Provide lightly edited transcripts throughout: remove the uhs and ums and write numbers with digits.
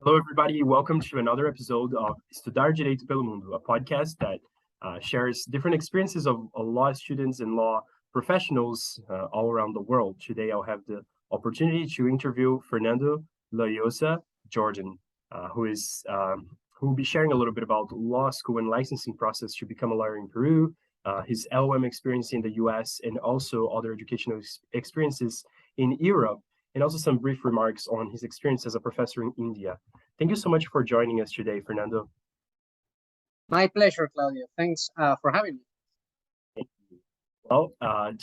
Hello, everybody. Welcome to another episode of Estudar Direito pelo Mundo, a podcast that shares different experiences of law students and law professionals all around the world. Today, I'll have the opportunity to interview Fernando, Loayza, Jordán, who will be sharing a little bit about law school and licensing process to become a lawyer in Peru, his LLM experience in the US, and also other educational experiences in Europe, and also some brief remarks on his experience as a professor in India. Thank you so much for joining us today, Fernando. My pleasure, Claudio. Thanks for having me. Well,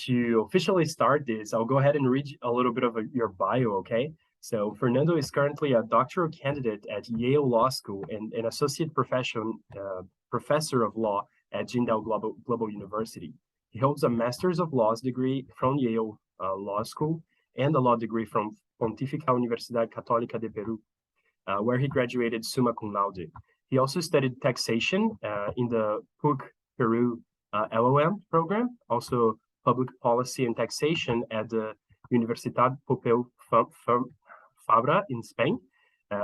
to officially start this, I'll go ahead and read a little bit of your bio, okay? So Fernando is currently a doctoral candidate at Yale Law School and an associate professor of law at Jindal Global University. He holds a Master's of Laws degree from Yale Law School and a law degree from Pontificia Universidad Católica de Peru, where he graduated summa cum laude. He also studied taxation in the PUCP Peru LL.M program, also public policy and taxation at the Universitat Pompeu Fabra in Spain,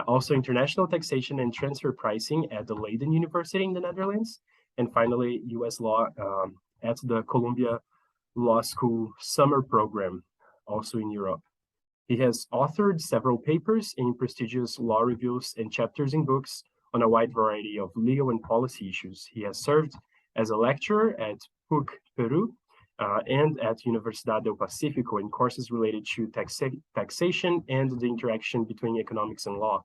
also international taxation and transfer pricing at the Leiden University in the Netherlands, and finally US law at the Columbia Law School summer program, also in Europe. He has authored several papers in prestigious law reviews and chapters in books on a wide variety of legal and policy issues. He has served as a lecturer at PUCP Peru and at Universidad del Pacífico in courses related to taxation and the interaction between economics and law.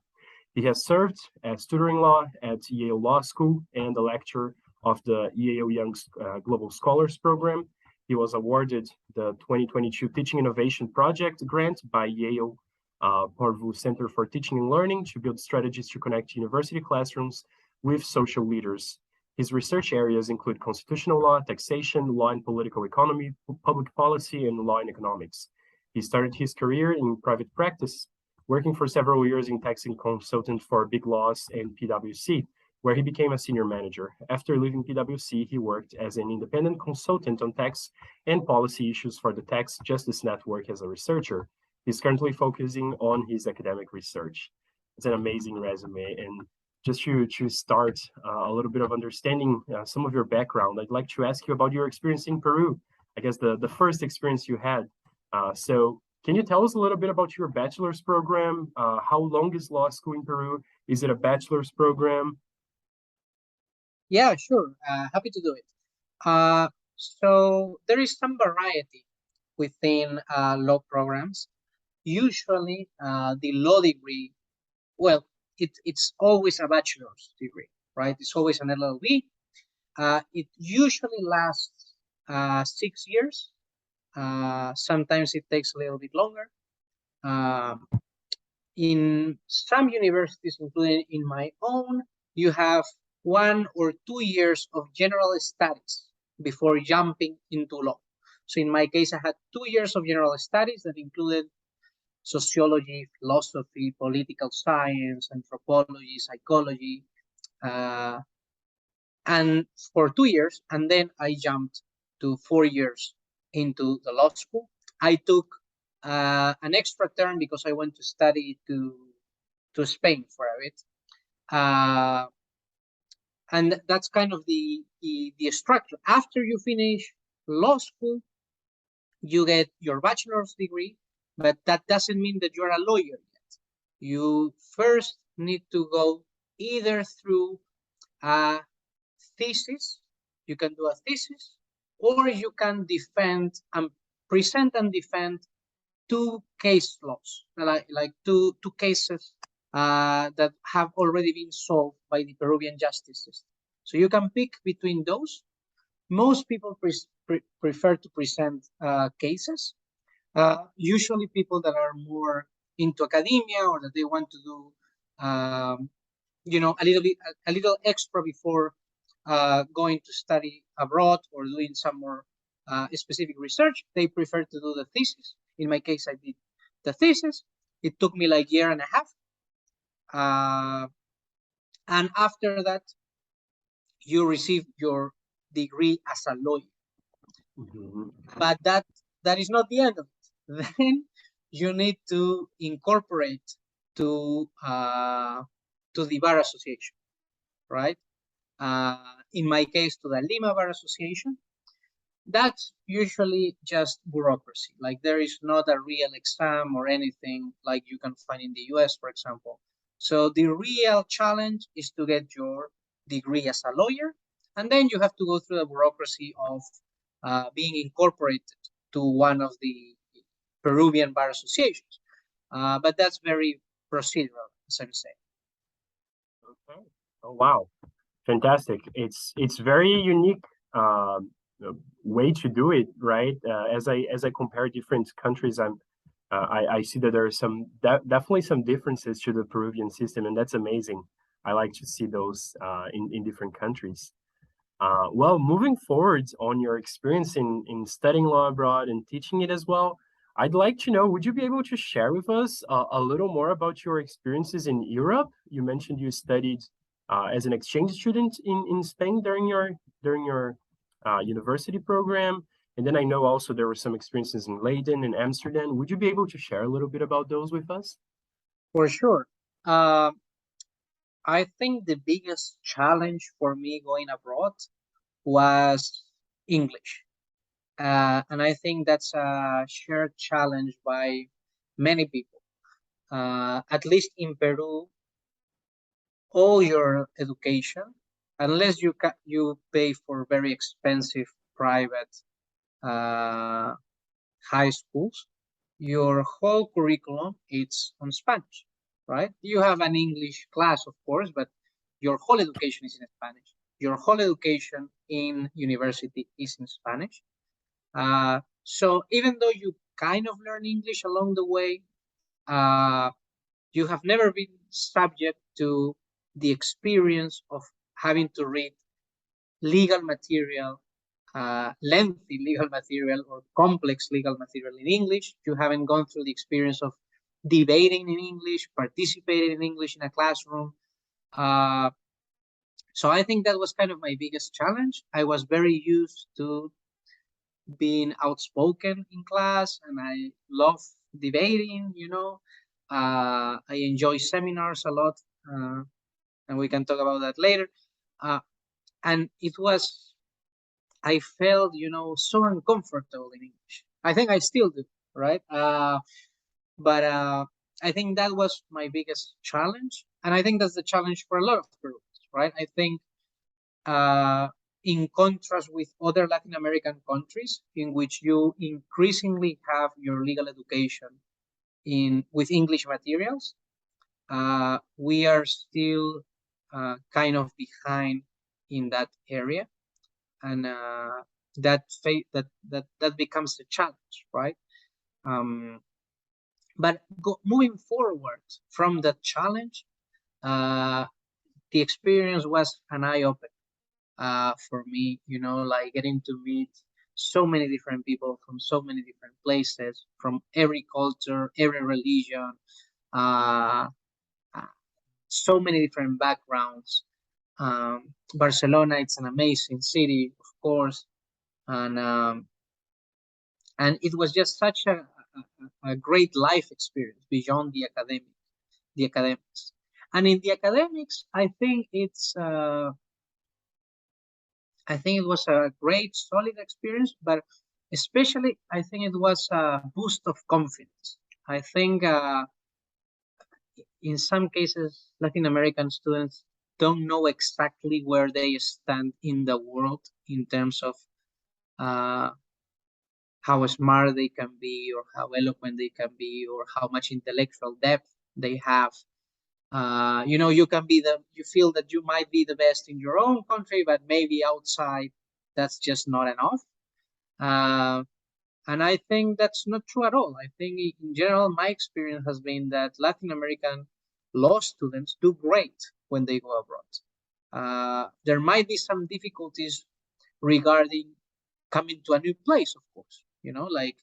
He has served as tutoring law at Yale Law School and a lecturer of the Yale Young Global Scholars Program. He was awarded the 2022 Teaching Innovation Project grant by Yale Poorvu Center for Teaching and Learning to build strategies to connect university classrooms with social leaders. His research areas include constitutional law, taxation, law and political economy, public policy, and law and economics. He started his career in private practice, working for several years in tax and consultant for Big Laws and PwC, where he became a senior manager. After leaving PwC, he worked as an independent consultant on tax and policy issues for the Tax Justice Network as a researcher. He's currently focusing on his academic research. It's an amazing resume. And just to start a little bit of understanding some of your background, I'd like to ask you about your experience in Peru. I guess the first experience you had. So can you tell us a little bit about your bachelor's program? How long is law school in Peru? Is it a bachelor's program? Yeah, sure. Happy to do it. So there is some variety within law programs. Usually, the law degree, well, it's always a bachelor's degree, right? It's always an LLB. It usually lasts 6 years. Sometimes it takes a little bit longer. In some universities, including in my own, you have 1 or 2 years of general studies before jumping into law. So in my case, I had 2 years of general studies that included sociology, philosophy, political science, anthropology, psychology, and for 2 years, and then I jumped to 4 years into the law school. I took an extra term because I went to study to Spain for a bit. And that's kind of the structure. After you finish law school, you get your bachelor's degree, but that doesn't mean that you're a lawyer yet. You first need to go either through a thesis, you can do a thesis, or you can present and defend 2 case laws, like two cases that have already been solved by the Peruvian justice system. So you can pick between those. Most people prefer to present cases. Usually people that are more into academia or that they want to do, a little extra before going to study abroad or doing some more specific research, they prefer to do the thesis. In my case, I did the thesis. It took me like 1.5 years. And after that, you receive your degree as a lawyer. Mm-hmm. But that is not the end of it. Then you need to incorporate to to the Bar Association, right? In my case, to the Lima Bar Association. That's usually just bureaucracy. Like there is not a real exam or anything like you can find in the US, for example. So the real challenge is to get your degree as a lawyer, and then you have to go through the bureaucracy of being incorporated to one of the Peruvian bar associations. But that's very procedural, as I say. Okay. Oh wow, fantastic! It's very unique way to do it, right? As I compare different countries, I see that there are some definitely some differences to the Peruvian system, and that's amazing. I like to see those in different countries. Well, moving forward on your experience in studying law abroad and teaching it as well, I'd like to know, would you be able to share with us a little more about your experiences in Europe? You mentioned you studied as an exchange student in Spain during your university program. And then I know also there were some experiences in Leiden and Amsterdam. Would you be able to share a little bit about those with us? For sure. I think the biggest challenge for me going abroad was English. And I think that's a shared challenge by many people. At least in Peru, all your education, unless you pay for very expensive private uh, high schools, your whole curriculum is on Spanish, right? You have an English class, of course, but your whole education is in Spanish. Your whole education in university is in Spanish. So even though you kind of learn English along the way, you have never been subject to the experience of having to read legal material, lengthy legal material or complex legal material in English. You haven't gone through the experience of debating in English, participating in English in a classroom. So I think that was kind of my biggest challenge. I was very used to being outspoken in class, and I love debating, I enjoy seminars a lot, and we can talk about that later. And it was, I felt, so uncomfortable in English. I think I still do, right? But I think that was my biggest challenge. And I think that's the challenge for a lot of Peruvians, right? I think in contrast with other Latin American countries in which you increasingly have your legal education with English materials, we are still kind of behind in that area, and that becomes a challenge, right? But moving forward from that challenge, the experience was an eye-opener for me, like getting to meet so many different people from so many different places, from every culture, every religion, so many different backgrounds. Barcelona, it's an amazing city, of course, and it was just such a great life experience beyond the academics. And in the academics, I think it was a great, solid experience, but especially I think it was a boost of confidence. I think in some cases, Latin American students don't know exactly where they stand in the world in terms of how smart they can be, or how eloquent they can be, or how much intellectual depth they have. You feel that you might be the best in your own country, but maybe outside that's just not enough. And I think that's not true at all. I think in general, my experience has been that Latin American law students do great when they go abroad. There might be some difficulties regarding coming to a new place, of course, like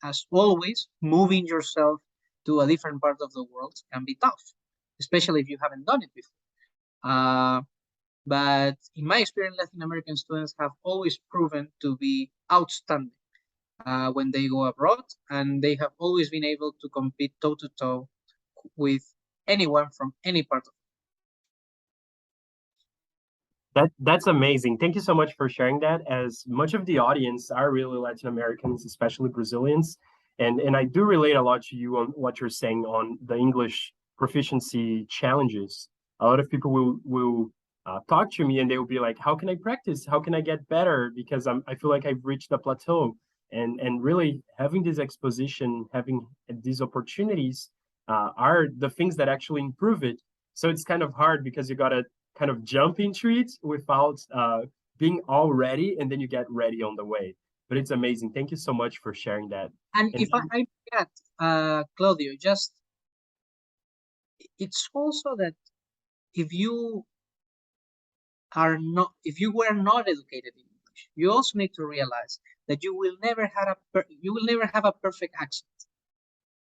as always, moving yourself to a different part of the world can be tough, especially if you haven't done it before. But in my experience, Latin American students have always proven to be outstanding when they go abroad, and they have always been able to compete toe-to-toe with anyone from any part of That's amazing. Thank you so much for sharing that. As much of the audience are really Latin Americans, especially Brazilians, and I do relate a lot to you on what you're saying on the English proficiency challenges. A lot of people will talk to me and they will be like, "How can I practice? How can I get better? Because I feel like I've reached a plateau." And really having this exposition, having these opportunities, are the things that actually improve it. So it's kind of hard because you gotta kind of jump into it without being all ready, and then you get ready on the way. But it's amazing. Thank you so much for sharing that. And And if I get, Claudio, just it's also that if you if you were not educated in English, you also need to realize that you will never have a perfect accent.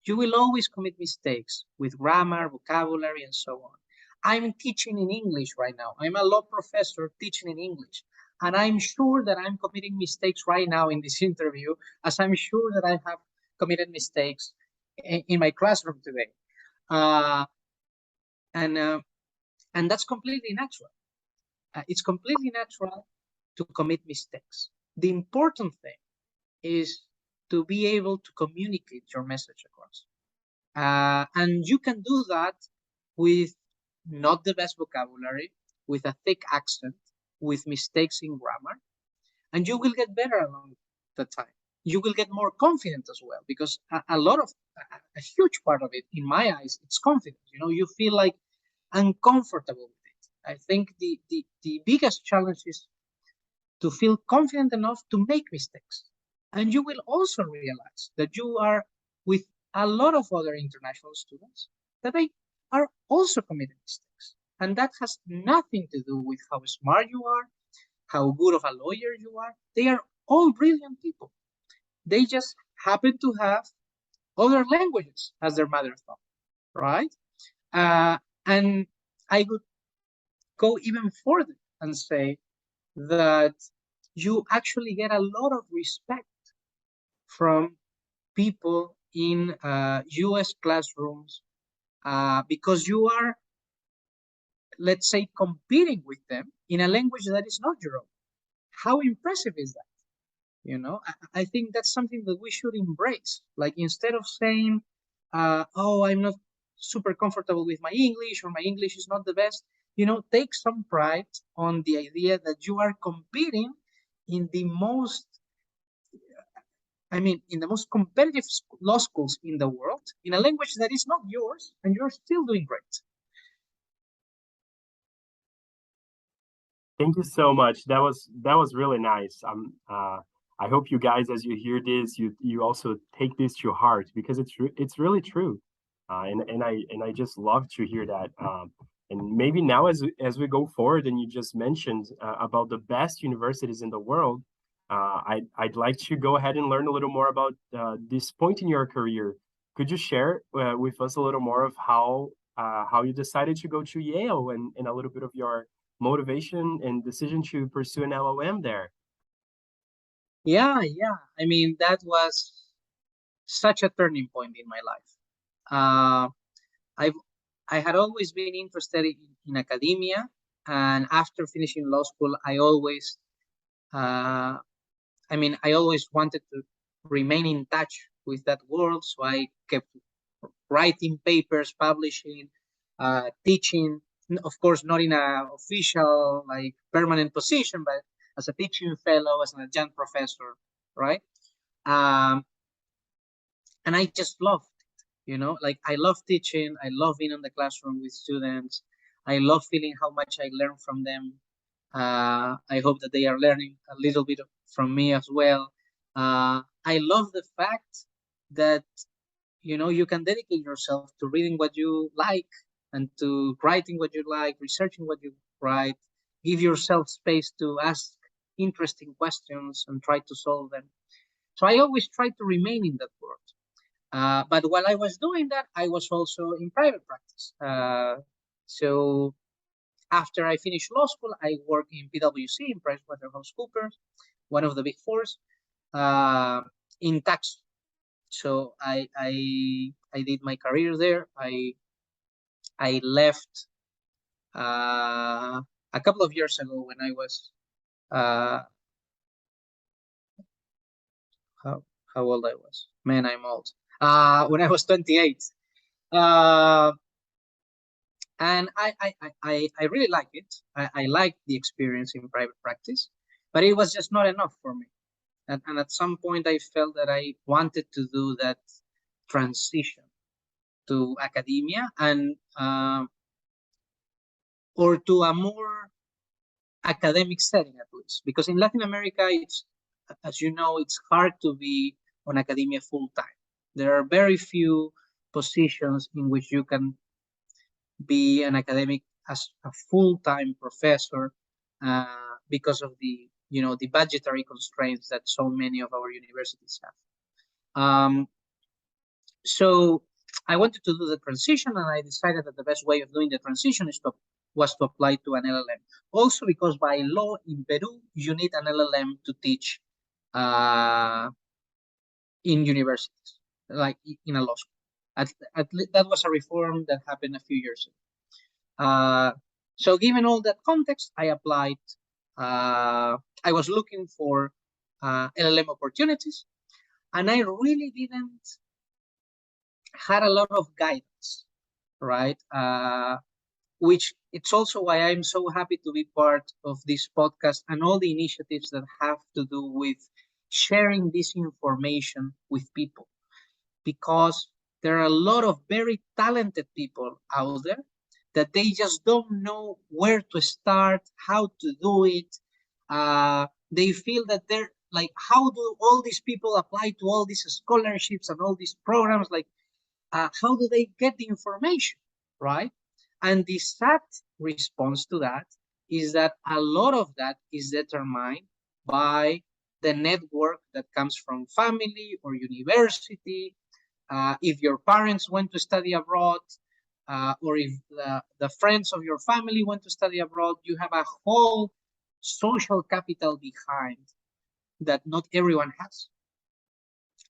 You will always commit mistakes with grammar, vocabulary, and so on. I'm teaching in English right now. I'm a law professor teaching in English. And I'm sure that I'm committing mistakes right now in this interview, as I'm sure that I have committed mistakes in my classroom today. And that's completely natural. It's completely natural to commit mistakes. The important thing is to be able to communicate your message across. And you can do that with not the best vocabulary, with a thick accent, with mistakes in grammar, and you will get better along the time. You will get more confident as well, because a huge part of it, in my eyes, it's confidence. You know, you feel like uncomfortable with it. I think the biggest challenge is to feel confident enough to make mistakes. And you will also realize that you are with a lot of other international students that they are also committing mistakes. And that has nothing to do with how smart you are, how good of a lawyer you are. They are all brilliant people. They just happen to have other languages as their mother tongue, right? And I would go even further and say that you actually get a lot of respect from people in US classrooms because you are, let's say, competing with them in a language that is not your own. How impressive is that? You know, I think that's something that we should embrace. Like, instead of saying, oh, I'm not super comfortable with my English, or my English is not the best, you know, take some pride on the idea that you are competing in the most, in the most competitive law schools in the world, in a language that is not yours, and you're still doing great. thank you so much. That was really nice. I hope you guys, as you hear this, you also take this to heart, because it's really true. And I just love to hear that. And maybe now, as we go forward, and you just mentioned about the best universities in the world, I'd like to go ahead and learn a little more about this point in your career. Could you share with us a little more of how you decided to go to Yale, and a little bit of your motivation and decision to pursue an LLM there? Yeah. I mean, that was such a turning point in my life. I I had always been interested in academia, and after finishing law school, I always wanted to remain in touch with that world, so I kept writing papers, publishing, teaching. Of course, not in an official, like, permanent position, but as a teaching fellow, as an adjunct professor, right? Um, and I just loved it, you know, like, I love teaching. I love being in the classroom with students. I love feeling how much I learn from them. I hope that they are learning a little bit from me as well. I love the fact that, you know, you can dedicate yourself to reading what you like, and to writing what you like, researching what you write. Give yourself space to ask interesting questions and try to solve them. So I always try to remain in that world. But while I was doing that, I was also in private practice. So after I finished law school, I worked in PwC, in PricewaterhouseCoopers, one of the big fours, in tax. So I did my career there. I left a couple of years ago when I was how old I was. Man, I'm old. When I was 28. And I really like it. I like the experience in private practice, but it was just not enough for me. And at some point, I felt that I wanted to do that transition to academia and or to a more academic setting at least, because in Latin America, it's, as you know, it's hard to be on academia full time. There are very few positions in which you can be an academic as a full-time professor because of the the budgetary constraints that so many of our universities have. So I wanted to do the transition, and I decided that the best way of doing the transition was to apply to an LLM. Also because by law in Peru, you need an LLM to teach in universities, like in a law school. That was a reform that happened a few years ago. So given all that context, I applied. I was looking for LLM opportunities, and I really didn't had a lot of guidance, right? Which it's also why I'm so happy to be part of this podcast and all the initiatives that have to do with sharing this information with people, because there are a lot of very talented people out there that they just don't know where to start, how to do it. They feel that they're like, how do all these people apply to all these scholarships and all these programs? Like, how do they get the information, right? And the sad response to that is that a lot of that is determined by the network that comes from family or university. If your parents went to study abroad, or if the friends of your family went to study abroad, you have a whole social capital behind that not everyone has.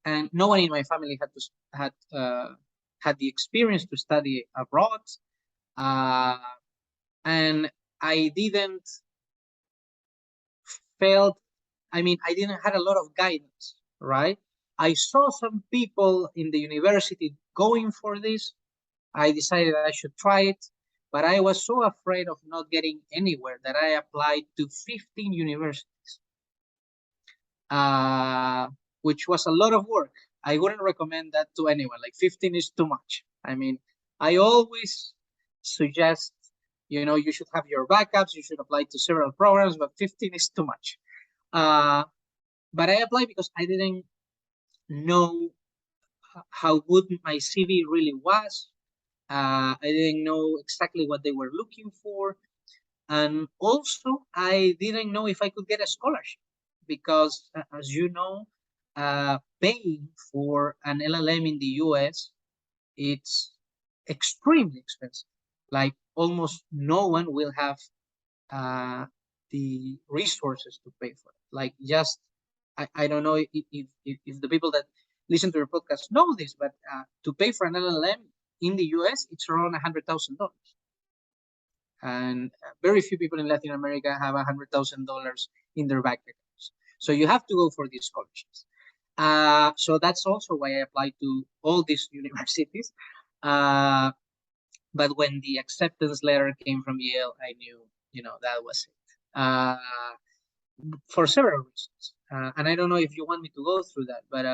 And no one in my family had the experience to study abroad. And I didn't I didn't have a lot of guidance, right? I saw some people in the university going for this. I decided I should try it, but I was so afraid of not getting anywhere that I applied to 15 universities, which was a lot of work. I wouldn't recommend that to anyone. Like 15 is too much. I mean, I always suggest, you should have your backups, you should apply to several programs, but 15 is too much. But I applied because I didn't know how good my CV really was. I didn't know exactly what they were looking for. And also, I didn't know if I could get a scholarship because, as you know, paying for an LLM in the US, it's extremely expensive. Like almost no one will have the resources to pay for it. Like just, I don't know if the people that listen to your podcast know this, but to pay for an LLM in the US, it's around $100,000. And very few people in Latin America have $100,000 in their bank accounts. So you have to go for these scholarships. So that's also why I applied to all these universities. But when the acceptance letter came from Yale, I knew, that was it. For several reasons. And I don't know if you want me to go through that, but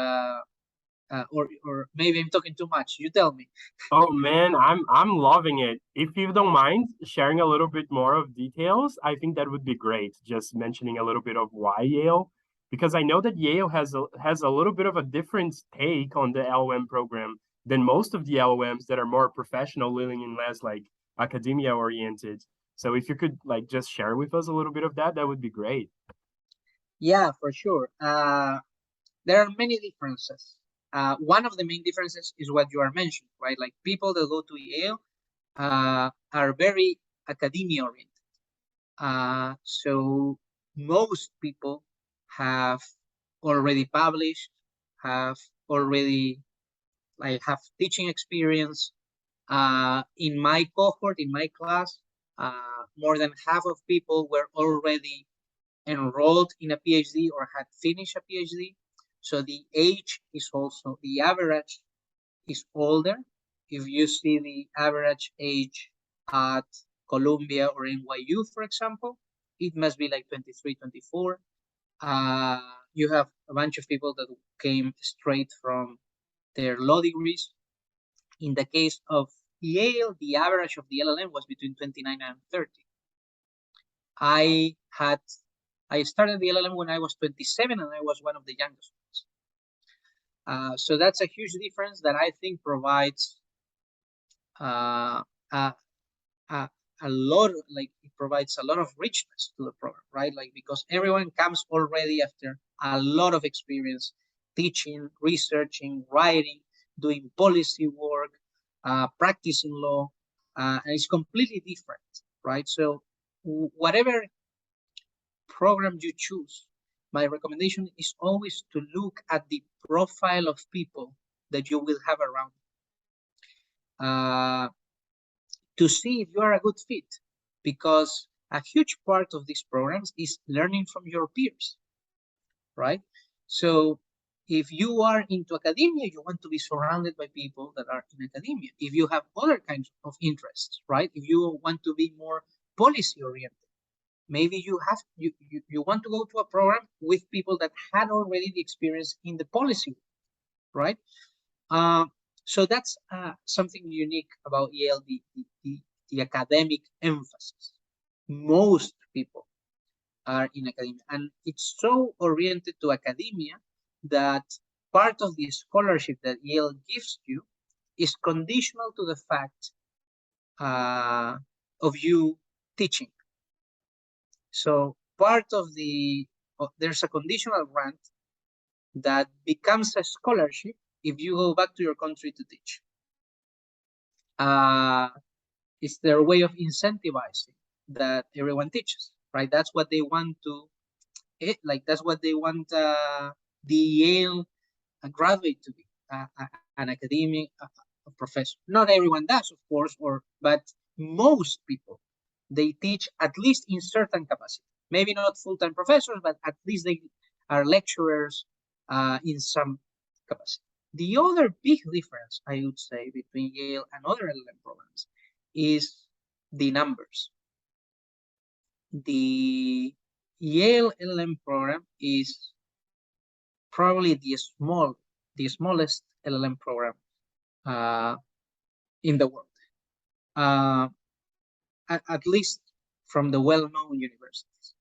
or maybe I'm talking too much. You tell me. Oh man, I'm loving it. If you don't mind sharing a little bit more of details, I think that would be great. Just mentioning a little bit of why Yale, because I know that Yale has a little bit of a different take on the LLM program than most of the LLMs that are more professional, leaning in less like academia oriented. So if you could like just share with us a little bit of that, that would be great. Yeah, for sure. There are many differences. One of the main differences is what you are mentioning, right? Like people that go to Yale are very academia oriented. So most people have already published, have already have teaching experience. In my cohort, in my class, More than half of people were already enrolled in a PhD or had finished a PhD. So the age is also, the average is older. If you see the average age at Columbia or NYU, for example, it must be like 23, 24. You have a bunch of people that came straight from their law degrees. In the case of Yale, the average of the LLM was between 29 and 30. I started the LLM when I was 27, and I was one of the youngest ones. So that's a huge difference that I think provides a lot, like it provides a lot of richness to the program, right? Like, because everyone comes already after a lot of experience teaching, researching, writing, doing policy work, practicing law, and it's completely different, right? So whatever program you choose, my recommendation is always to look at the profile of people that you will have around to see if you are a good fit, because a huge part of these programs is learning from your peers, right? So if you are into academia, you want to be surrounded by people that are in academia. If you have other kinds of interests, right? If you want to be more policy oriented, maybe you want to go to a program with people that had already the experience in the policy, right? So that's something unique about Yale, the academic emphasis. Most people are in academia, and it's so oriented to academia that part of the scholarship that Yale gives you is conditional to the fact of you teaching. So part of there's a conditional grant that becomes a scholarship if you go back to your country to teach. It's their way of incentivizing that everyone teaches, right? That's what they want that's what they want the Yale graduate to be, an academic professor. Not everyone does, of course, but most people, they teach at least in certain capacity. Maybe not full-time professors, but at least they are lecturers in some capacity. The other big difference, I would say, between Yale and other LLM programs is the numbers. The Yale LLM program is probably the smallest LLM program in the world, at least from the well-known universities,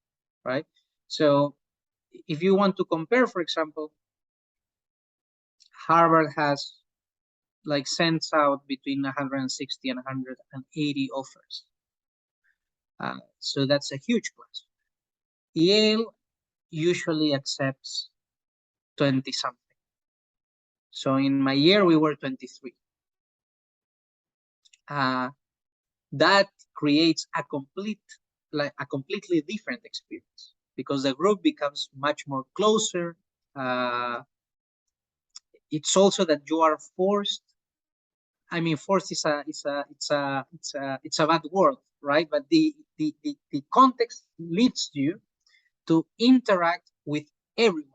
right? So if you want to compare, for example, Harvard has sends out between 160 and 180 offers. So that's a huge class. Yale usually accepts 20 something. So in my year, we were 23. That creates a completely different experience, because the group becomes much more closer. It's also that you are forced. I mean, forced is a bad word, right? But the context leads you to interact with everyone,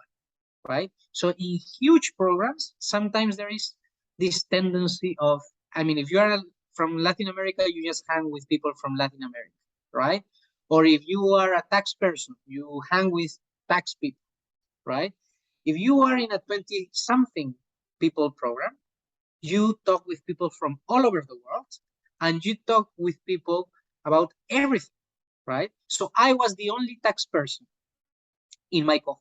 right? So in huge programs, sometimes there is this tendency of, I mean, if you are from Latin America, you just hang with people from Latin America, right? Or if you are a tax person, you hang with tax people, right? If you are in a 20-something people program, you talk with people from all over the world, and you talk with people about everything, right? So I was the only tax person in my cohort,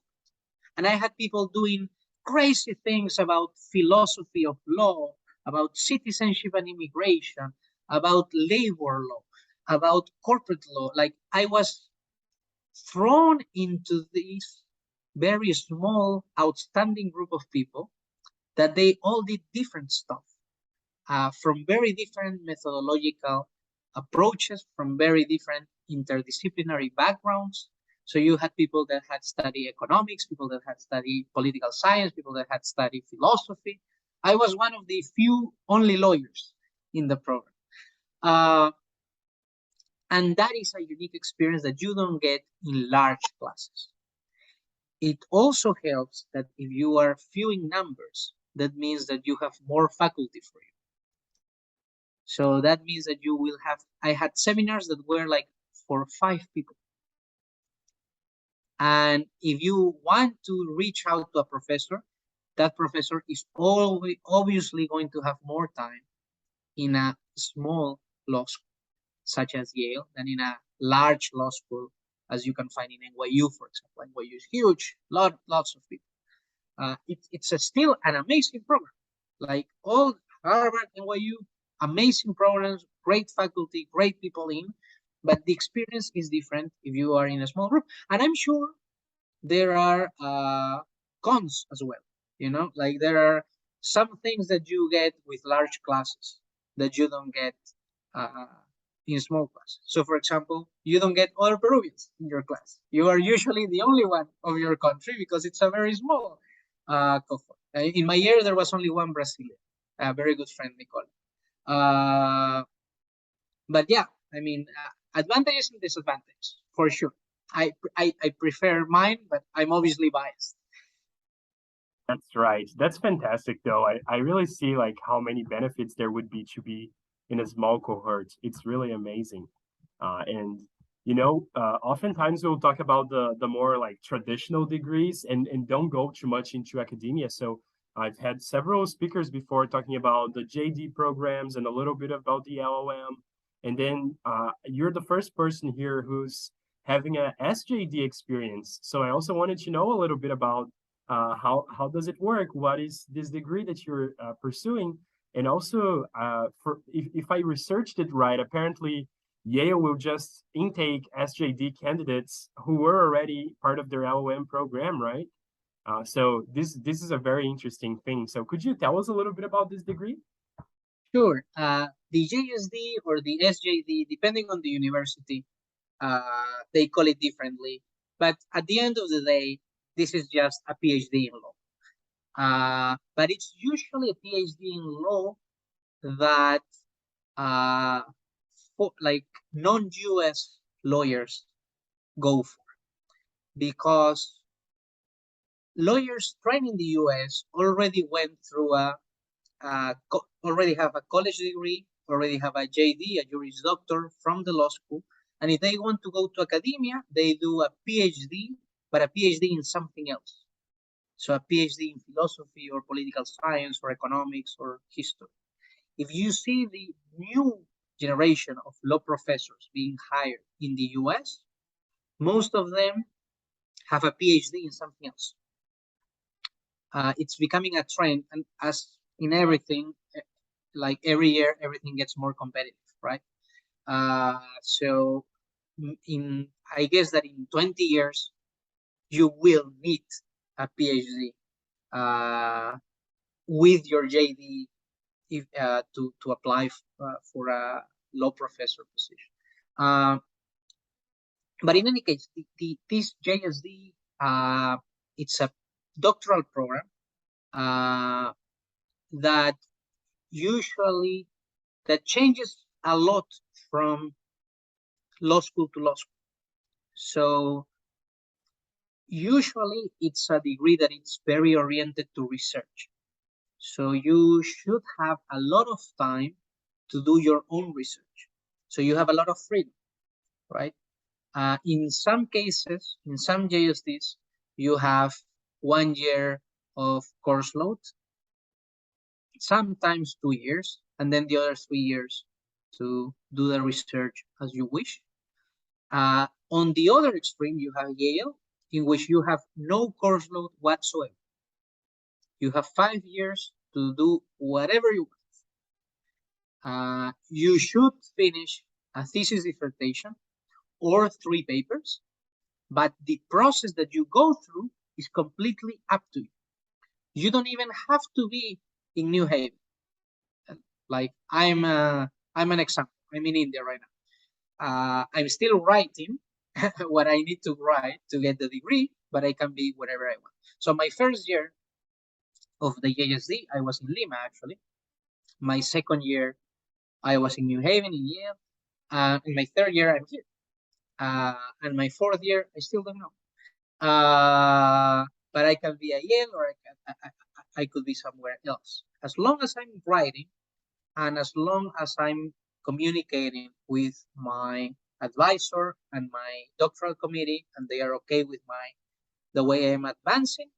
and I had people doing crazy things about philosophy of law, about citizenship and immigration, about labor law, about corporate law. Like, I was thrown into this very small, outstanding group of people that they all did different stuff, from very different methodological approaches, from very different interdisciplinary backgrounds. So you had people that had studied economics, people that had studied political science, people that had studied philosophy. I was one of the few only lawyers in the program. And that is a unique experience that you don't get in large classes. It also helps that if you are few in numbers, that means that you have more faculty for you. So that means that you will have, I had seminars that were like for 5 people. And if you want to reach out to a professor, that professor is always obviously going to have more time in a small law school, such as Yale, than in a large law school, as you can find in NYU, for example. NYU is huge, lots of people. It's still an amazing program. Like all Harvard, NYU, amazing programs, great faculty, great people in, but the experience is different if you are in a small group. And I'm sure there are cons as well. You know, like there are some things that you get with large classes that you don't get in small classes. So, for example, you don't get other Peruvians in your class. You are usually the only one of your country because it's a very small cohort. In my year, there was only one Brazilian, a very good friend, Nicole. But yeah, I mean, advantages and disadvantages for sure. I prefer mine, but I'm obviously biased. That's right. That's fantastic, though. I really see like how many benefits there would be to be in a small cohort. It's really amazing. And oftentimes we'll talk about the more like traditional degrees and don't go too much into academia. So I've had several speakers before talking about the JD programs and a little bit about the LLM. And then you're the first person here who's having a SJD experience. So I also wanted to know a little bit about how does it work? What is this degree that you're pursuing? And also, if I researched it right, apparently Yale will just intake SJD candidates who were already part of their LLM program, right? So this is a very interesting thing. So could you tell us a little bit about this degree? Sure. The JSD or the SJD, depending on the university, they call it differently. But at the end of the day, this is just a PhD in law. But it's usually a PhD in law that like non-US lawyers go for, because lawyers trained in the US already went through already have a college degree, already have a JD, a Juris Doctor from the law school. And if they want to go to academia, they do a PhD, but a PhD in something else. So a PhD in philosophy or political science or economics or history. If you see the new generation of law professors being hired in the US, most of them have a PhD in something else. It's becoming a trend, and as in everything, like every year, everything gets more competitive, right? So I guess that in 20 years, you will need a PhD with your JD to apply for a law professor position. But in any case, this JSD, it's a doctoral program that usually changes a lot from law school to law school. So usually it's a degree that it's very oriented to research. So you should have a lot of time to do your own research. So you have a lot of freedom, right? In some cases, in some JSDs, you have 1 year of course load, sometimes 2 years, and then the other 3 years to do the research as you wish. On the other extreme, you have Yale, in which you have no course load whatsoever. You have 5 years to do whatever you want. You should finish a thesis dissertation or 3 papers, but the process that you go through is completely up to you. You don't even have to be in New Haven. Like I'm an example. I'm in India right now. I'm still writing what I need to write to get the degree, but I can be wherever I want. So my first year of the JSD, I was in Lima, actually. My second year, I was in New Haven, in Yale. In my third year, I'm here. And my fourth year, I still don't know. But I can be at Yale, or I could be somewhere else. As long as I'm writing, and as long as I'm communicating with my advisor and my doctoral committee, and they are okay with the way I'm advancing,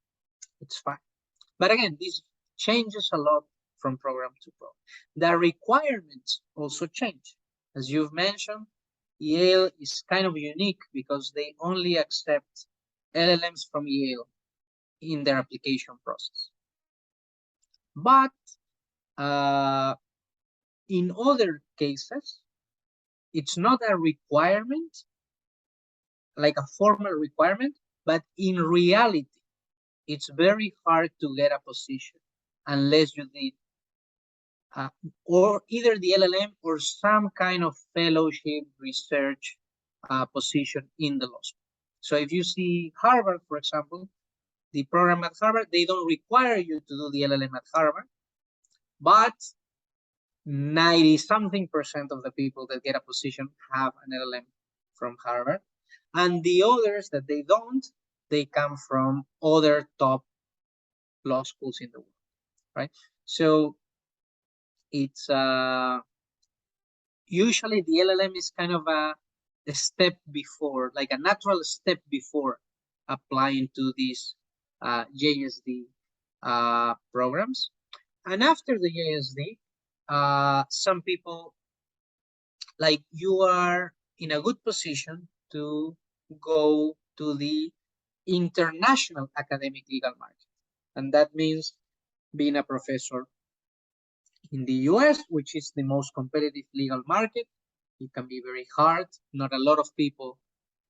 it's fine. But again, this changes a lot from program to program. The requirements also change. As you've mentioned, Yale is kind of unique because they only accept LLMs from Yale in their application process. But in other cases, it's not a requirement, like a formal requirement, but in reality, it's very hard to get a position unless you did or either the LLM or some kind of fellowship research position in the law school. So if you see Harvard, for example, the program at Harvard, they don't require you to do the LLM at Harvard, but 90-something% of the people that get a position have an LLM from Harvard. And the others that they don't, they come from other top law schools in the world, right? So it's usually the LLM is kind of a step before, like a natural step before applying to these JSD programs. And after the JSD, some people, like, you are in a good position to go to the international academic legal market. And that means being a professor in the US, which is the most competitive legal market. It can be very hard. Not a lot of people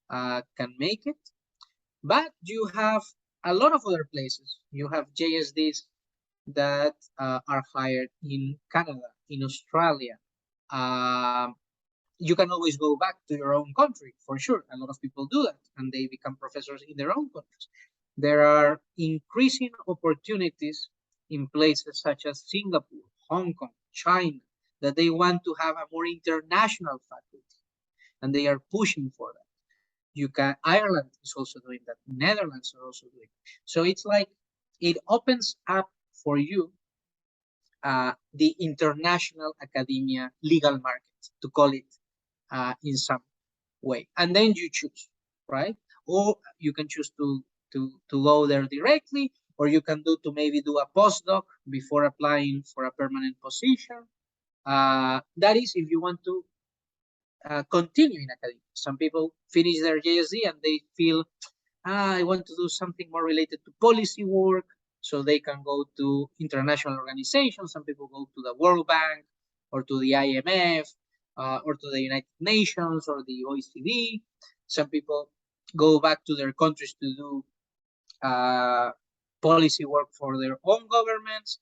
can make it. But you have a lot of other places. You have JSDs that are hired in Canada, in Australia. You can always go back to your own country, for sure. A lot of people do that, and they become professors in their own countries. There are increasing opportunities in places such as Singapore, Hong Kong, China, that they want to have a more international faculty, and they are pushing for that. Ireland is also doing that. Netherlands are also doing it. So it's like it opens up for you the international academia legal market, to call it in some way. And then you choose, right? Or you can choose to go there directly, or you can maybe do a postdoc before applying for a permanent position. That is if you want to continue in academia. Some people finish their JSD and they feel, I want to do something more related to policy work, so they can go to international organizations. Some people go to the World Bank or to the IMF or to the United Nations or the OECD. Some people go back to their countries to do policy work for their own governments.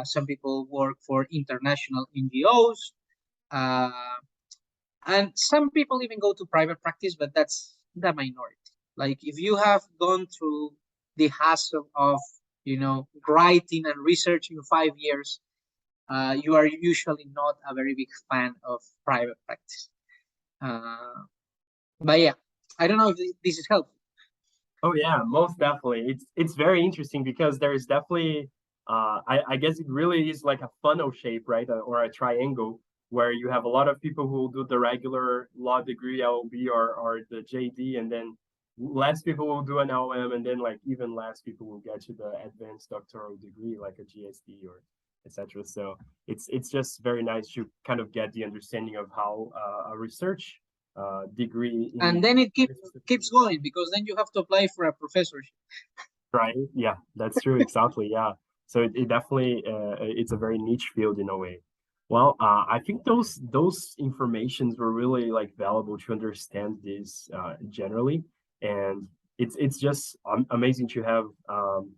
Some people work for international NGOs. And some people even go to private practice, but that's the minority. Like, if you have gone through the hassle of, writing and researching 5 years, you are usually not a very big fan of private practice. But yeah, I don't know if this is helpful. Oh yeah, most definitely. It's very interesting because there is definitely I guess it really is like a funnel shape, right? Or a triangle where you have a lot of people who do the regular law degree LLB or the JD, and then less people will do an LM, and then like even less people will get to the advanced doctoral degree like a JSD or etc. So it's just very nice to kind of get the understanding of how a research degree and then it keeps going, because then you have to apply for a professorship. Right. Yeah, that's true. Exactly. Yeah. So it definitely it's a very niche field in a way. Well, I think those informations were really like valuable to understand this generally, and it's just amazing to have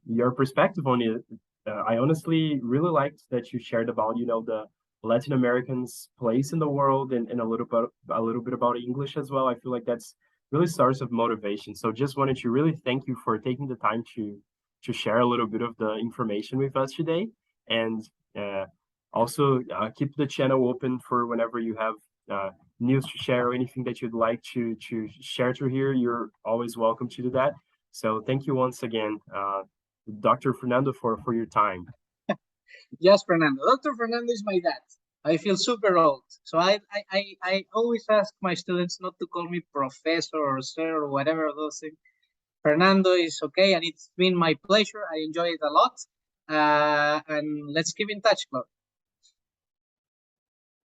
your perspective on it. I honestly really liked that you shared about the Latin Americans' place in the world, and a little bit about English as well. I feel like that's really source of motivation. So just wanted to really thank you for taking the time to share a little bit of the information with us today, and also keep the channel open for whenever you have news to share or anything that you'd like to share through here, you're always welcome to do that. So thank you once again, Dr. Fernando, for your time. Yes, Fernando. Dr. Fernando is my dad. I feel super old. So I always ask my students not to call me professor or sir or whatever those things. Fernando is okay, and it's been my pleasure. I enjoy it a lot. And let's keep in touch, Claude.